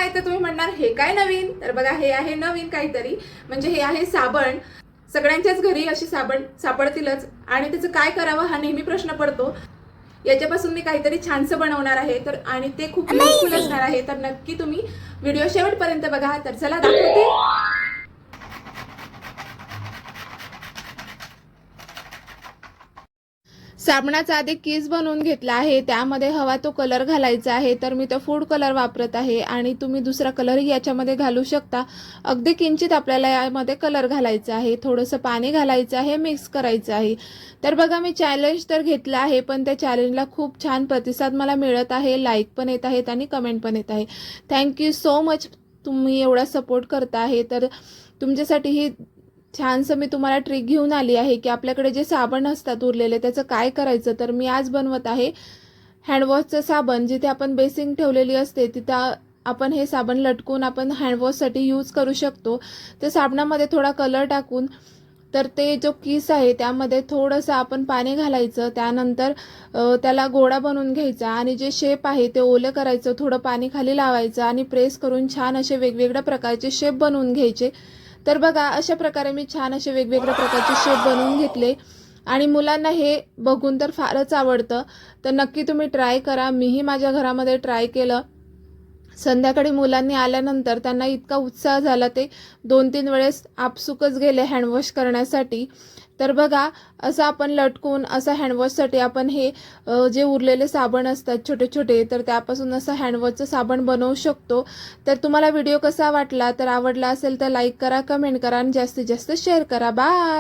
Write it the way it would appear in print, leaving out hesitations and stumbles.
काय तर तुम्ही म्हणणार हे काय नवीन, तर बघा हे आहे नवीन काहीतरी, म्हणजे हे आहे साबण. सगळ्यांच्याच घरी अशी साबण सापडतीलच आणि त्याचं काय करावं हा नेहमी प्रश्न पडतो. याच्यापासून मी काहीतरी छानसं बनवणार आहे, तर आणि ते खूप युजफुल असणार आहे, तर नक्की तुम्ही व्हिडिओ शेवटपर्यंत बघा. तर चला दाखवते. साबणाचा आधी किस बनवून घेतला आहे, त्यामध्ये हवा तो कलर घालायचा आहे. तर मी तो फूड कलर वापरत आहे आणि तुम्ही दुसरा कलरही याच्यामध्ये घालू शकता. अगदी किंचित आपल्याला यामध्ये कलर घालायचा आहे, थोडंसं पाणी घालायचं आहे, मिक्स करायचं आहे. तर बघा मी चॅलेंज तर घेतलं आहे, पण त्या चॅलेंजला खूप छान प्रतिसाद मला मिळत आहे, लाईक पण येत आहेत आणि कमेंट पण येत आहे. थँक्यू सो मच, तुम्ही एवढा सपोर्ट करता आहे. तर तुमच्यासाठी ही छानसं मी तुम्हाला ट्रिक घेऊन आली आहे की आपल्याकडे जे साबण असतात उरलेले त्याचं काय करायचं. तर मी आज बनवत आहे हँडवॉशचं साबण. जिथे आपण बेसिंग ठेवलेली असते तिथं आपण हे साबण लटकून आपण हँडवॉशसाठी यूज करू शकतो. तर साबणामध्ये थोडा कलर टाकून तर ते जो किस आहे त्यामध्ये थोडंसं आपण पाणी घालायचं, त्यानंतर त्याला गोळा बनवून घ्यायचा आणि जे शेप आहे ते ओलं करायचं, थोडं पाणी खाली लावायचं आणि प्रेस करून छान असे वेगवेगळ्या प्रकारचे शेप बनवून घ्यायचे. तर बघा अशा प्रकारे मी छान असे वेगवेगळ्या प्रकारचे शेप बनवून घेतले आणि मुलांना हे बघून तर फारच आवडतं. तर नक्की तुम्ही ट्राय करा. मीही माझ्या घरामध्ये ट्राय केलं. संध्याकाळी मुलांनी आल्यानंतर त्यांना इतका उत्साह झाला, ते 2-3 वेळेस आपसुकच गेले हँडवॉश करण्यासाठी. तर बघा असं आपण लटकून असं हँडवॉशसाठी आपण हे जे उरलेले साबण असतात छोटे छोटे, तर त्यापासून असं हँडवॉशचं साबण बनवू शकतो. तर तुम्हाला व्हिडिओ कसा वाटला, तर आवडला असेल तर लाईक करा, कमेंट करा आणि जास्तीत जास्त शेअर करा. बाय.